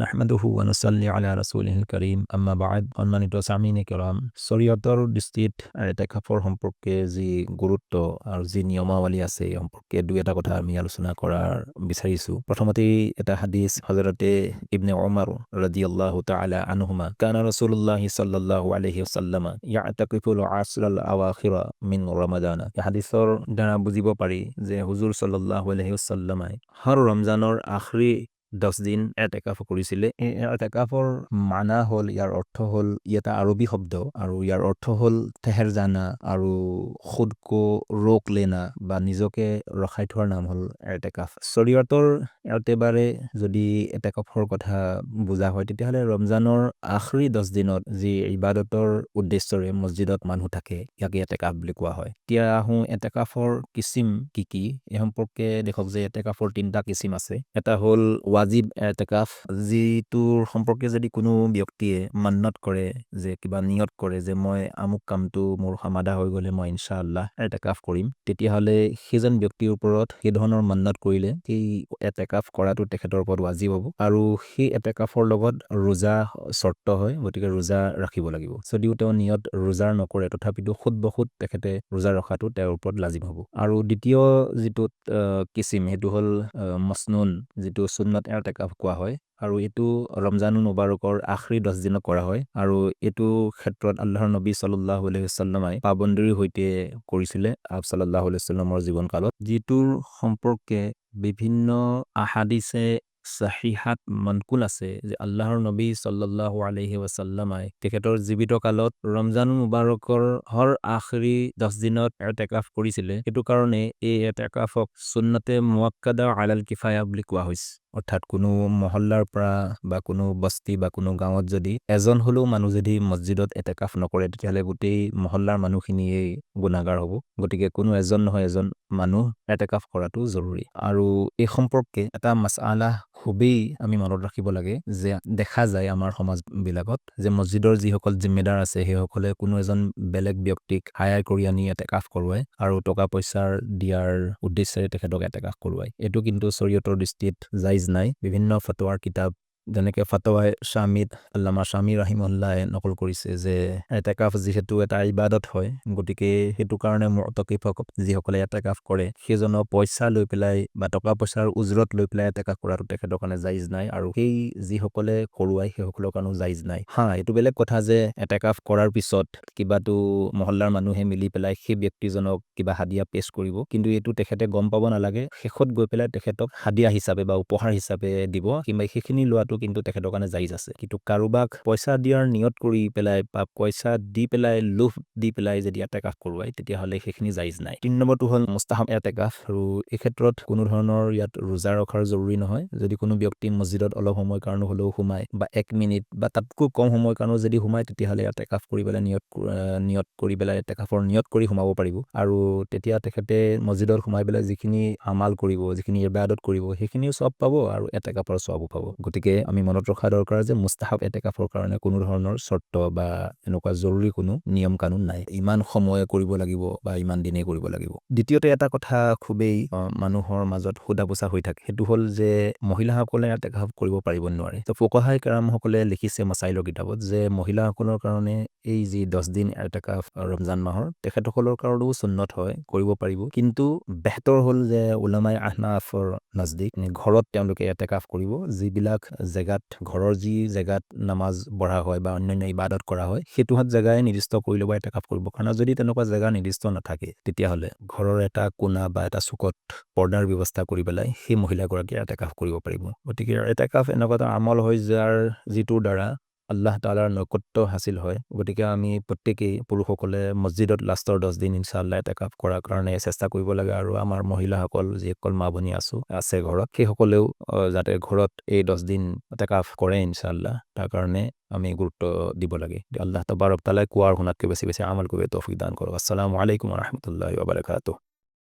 নাহমাদুহু ওয়া নুসাল্লি আলা ৰাসূলিহিল কাৰীম আম্মা বা'দ। সম্মানিত সামিনে কেৰাম, শৰীয়তৰ দৃষ্টিত এতেকাফৰ সম্পৰ্কে যি গুৰুত্ব আৰু যি নিয়মাৱলী আছে এই সম্পৰ্কে দুই এটা কথা আমি আলোচনা কৰাৰ বিচাৰিছোঁ। প্ৰথমতেই এটা হাদিস হযৰতে ইবনে ওমৰ ৰাদিয়াল্লাহু তাআলা আনহুমা কানা ৰাসূলুল্লাহি সাল্লাল্লাহু আলাইহি ওয়াসাল্লাম ইয়াতাকিফুল আশৰাল আৱাখিৰ মিন ৰমাদান। এই হাদিসৰ দ্বাৰা বুজিব পাৰি যে হুজুৰ সাল্লাল্লাহু আলাইহি ওয়াসাল্লামে হৰ ৰমজানৰ আখৰি 10 দিন এতেকাফ কৰিছিলে। এই এতেকাফৰ মানা হ'ল, ইয়াৰ অৰ্থ হ'ল, ই এটা আৰবী শব্দ আৰু ইয়াৰ অৰ্থ হ'ল ঠেহেৰ জানা আৰু খুদ কো ৰোক লেনা বা নিজকে ৰখাই থোৱাৰ নাম হ'ল এতেকাফ। শৰীয়তৰ একেবাৰে যদি এতেকাফৰ কথা বুজা হয় তেতিয়াহ'লে ৰমজানৰ আখৰি 10 দিনত যি ইবাদতৰ উদ্দেশ্যৰে মছজিদত মানুহ থাকে ইয়াকে এতেকাফ বুলি কোৱা হয়। এতিয়া আহোঁ এতেকাফৰ কিছিম কি কি এই সম্পৰ্কে দেখক যে এতেকাফৰ 3টা কিছিম আছে। এটা হ'ল ৱাজিব এতেকাফ, যিটোৰ সম্পৰ্কে যদি কোনো ব্যক্তিয়ে মান্নত কৰে, যে কিবা নিয়ত কৰে যে মই আমুক কামটো মোৰ সমাধা হৈ গ'লে মই ইনশাআল্লাহ এতেকাফ কৰিম, তেতিয়াহ'লে সেইজন ব্যক্তিৰ ওপৰত সেই ধৰণৰ মান্নত কৰিলে সেই এতেকাফ কৰাটো তেখেতৰ ওপৰত ৱাজিব হ'ব আৰু সেই এতেকাফৰ লগত ৰোজা চৰ্ত হয়, গতিকে ৰোজা ৰাখিব লাগিব। যদিও তেওঁ নিয়ত ৰোজাৰ নকৰে তথাপিতো খুদ বখুদ তেখেতে ৰোজা ৰখাটো তেওঁৰ ওপৰত লাজিম হ'ব। আৰু দ্বিতীয় যিটো কিছিম সেইটো হ'ল মসনুন, যিটো সুন্নত এতেকাফ কোৱা হয় আৰু এইটো ৰমজানুল মুবাৰকৰ আখৰি 10 দিনত কৰা হয় আৰু এইটো ক্ষেত্ৰত আল্লাহৰ নবী সাল্লাল্লাহু আলাইহি ওয়াসাল্লামে পাবন্দীৰ সৈতে কৰিছিলে আপ সাল্লাল্লাহু আলাইহি ওয়াসাল্লামৰ জীৱনকালত, যিটোৰ সম্পৰ্কে বিভিন্ন আহাদিছে সাহিহাত মনকুল আছে যে আল্লাহৰ নবী সাল্লাল্লাহু আলাইহি ওয়াসাল্লামে তেখেতৰ জীৱিত কালত ৰমজানুল মুবাৰকৰ হৰ আখৰি 10 দিনত এতেকাফ কৰিছিলে। সেইটো কাৰণে এই এতেকাফক সুন্নতে মুআক্কাদা আলাল কিফায়া বুলি কোৱা হৈছে। অৰ্থাৎ কোনো মহল্লাৰ পৰা বা কোনো বস্তি বা কোনো গাঁৱত যদি এজন হ'লেও মানুহ যদি মছজিদত এতেকাফ নকৰে তেতিয়াহ'লে গোটেই মহল্লাৰ মানুহখিনিয়েই গুনাহগাৰ হ'ব। গতিকে কোনো এজন নহয় এজন মানুহ এতেকাফ কৰাটো জৰুৰী। আৰু এই সম্পৰ্কে এটা মাসআলা খুবেই আমি মনত ৰাখিব লাগে যে দেখা যায় আমাৰ সমাজবিলাকত যে মছজিদৰ যিসকল জিম্মেদাৰ আছে সেইসকলে কোনো এজন বেলেগ ব্যক্তিক হায়াৰ কৰি আনি এতেকাফ কৰোৱায় আৰু টকা পইচাৰ দিয়াৰ উদ্দেশ্যেৰে তেখেতক এতেকাফ কৰোৱায়। এইটো কিন্তু শৰীয়তৰ দৃষ্টিত জাইজ নাই। বিভিন্ন ফতোৱাৰ কিতাপ যেনেকে ফতোৱায়ে শামিত আল্লামা শামি ৰাহিমাহুল্লাহে নকল কৰিছে যে এতেকাফ যিহেতু এটা ইবাদত হয়, গতিকে সেইটো কাৰণে মুতাকিফক যিসকলে এতেকাফ কৰে সেইজনৰ পইচা লৈ পেলাই বা টকা পইচাৰ উজৰত লৈ পেলাই এতেকাফ কৰাটো তেখেতৰ কাৰণে জাইজ নাই আৰু সেই যিসকলে কৰোৱায় সেইসকলৰ কাৰণেও জাইজ নাই। এইটো বেলেগ কথা যে এতেকাফ কৰাৰ পিছত কিবাটো মহল্লাৰ মানুহে মিলি পেলাই সেই ব্যক্তিজনক কিবা হাদিয়া পেশ কৰিব, কিন্তু এইটো তেখেতে গম পাব নালাগে, শেষত গৈ পেলাই তেখেতক হাদিয়া হিচাপে বা উপহাৰ হিচাপে দিব, কিংবা সেইখিনি লোৱাটো কিন্তু তেখেতৰ কাৰণে জাইজ আছে। কিন্তু কাৰোবাক পইচা দিয়াৰ নিয়ত কৰি পেলাই বা পইচা দি পেলাই লোভ দি পেলাই যদি এতেকাফ কৰোৱায় তেতিয়াহ'লে সেইখিনি জাইজ নাই। 3 নম্বৰটো হ'ল মুস্তাহাব এতেকাফ আৰু এই ক্ষেত্ৰত কোনো ধৰণৰ ইয়াত ৰোজা ৰখাৰ জৰুৰী নহয়। যদি কোনো ব্যক্তি মছজিদত অলপ সময় কাৰণে হ'লেও সোমায় বা 1 মিনিট বা তাতকৈ কম সময় কাৰণেও যদি সোমায় তেতিয়াহ'লে এতেকাফ কৰি পেলাই নিয়ত কৰি পেলাই এতেকাফৰ নিয়ত কৰি সোমাব পাৰিব আৰু তেতিয়া তেখেতে মছজিদত সোমাই পেলাই যিখিনি আমাল কৰিব, যিখিনি ইবাদত কৰিব সেইখিনিও সব পাব আৰু এতেকাফৰ সবও পাব। গতিকে আমি মনত ৰখা দৰকাৰ যে মুস্তাহাব এতেকাফৰ কাৰণে কোনো ধৰণৰ চৰ্ত বা এনেকুৱা জৰুৰী কোনো নিয়ম কানুন নাই, ইমান সময়ে কৰিব লাগিব বা ইমান দিনে কৰিব লাগিব। দ্বিতীয়তে এটা কথা খুবেই মানুহৰ মাজত সোধা পোছা হৈ থাকে, সেইটো হ'ল যে মহিলাসকলে এতেকাফ কৰিব পাৰিব নোৱাৰে। তো ফুকাহায়ে কেৰামসকলে লিখিছে মাসাইলৰ কিতাপত যে মহিলাসকলৰ কাৰণে এই যি 10 দিন এতেকাফ ৰমজান মাহৰ তেখেতসকলৰ কাৰণেও সুন্নত হয়, কৰিব পাৰিব, কিন্তু বেহতৰ হ'ল যে উলামায়ে আহনাফৰ নজদিক ঘৰত তেওঁলোকে এতেকাফ কৰিব, যিবিলাক জেগাত ঘৰৰ যি জেগাত নামাজ পঢ়া হয় বা অন্যান্য ইবাদত কৰা হয় সেইটোহাত জেগাই নিৰ্দিষ্ট কৰি ল'ব এতেকাফ কৰিব। কাৰণ যদি তেনেকুৱা জেগা নিৰ্দিষ্ট নাথাকে তেতিয়াহ'লে ঘৰৰ এটা কোণা বা এটা চুকত পৰ্দাৰ ব্যৱস্থা কৰি পেলাই সেই মহিলাগৰাকীয়ে এতেকাফ কৰিব পাৰিব। গতিকে এতেকাফ এনেকুৱা এটা আমল হয় যাৰ যিটোৰ দ্বাৰা আল্লাহ তাআলাৰ নৈকট্য হাসিল হয়। গতিকে আমি প্ৰত্যেকেই পুৰুষসকলে মছজিদত লাষ্টৰ 10 দিন ইনশাআল্লাহ এতেকাফ কৰাৰ কাৰণে চেষ্টা কৰিব লাগে আৰু আমাৰ মহিলাসকল যিসকল মা ভনী আছে ঘৰত সেইসকলেও যাতে ঘৰত এই 10 দিন এতেকাফ কৰে ইনশাআল্লাহ, তাৰ কাৰণে আমি গুৰুত্ব দিব লাগে। আল্লাহ তাবাৰক তাআলা কোৱাৰ শুনাতকৈ বেছি বেছি আমল কৰিব তৌফিক দান কৰক। আসসালামু আলাইকুম ওয়া ৰাহমাতুল্লাহি ওয়া বাৰাকাতুহু।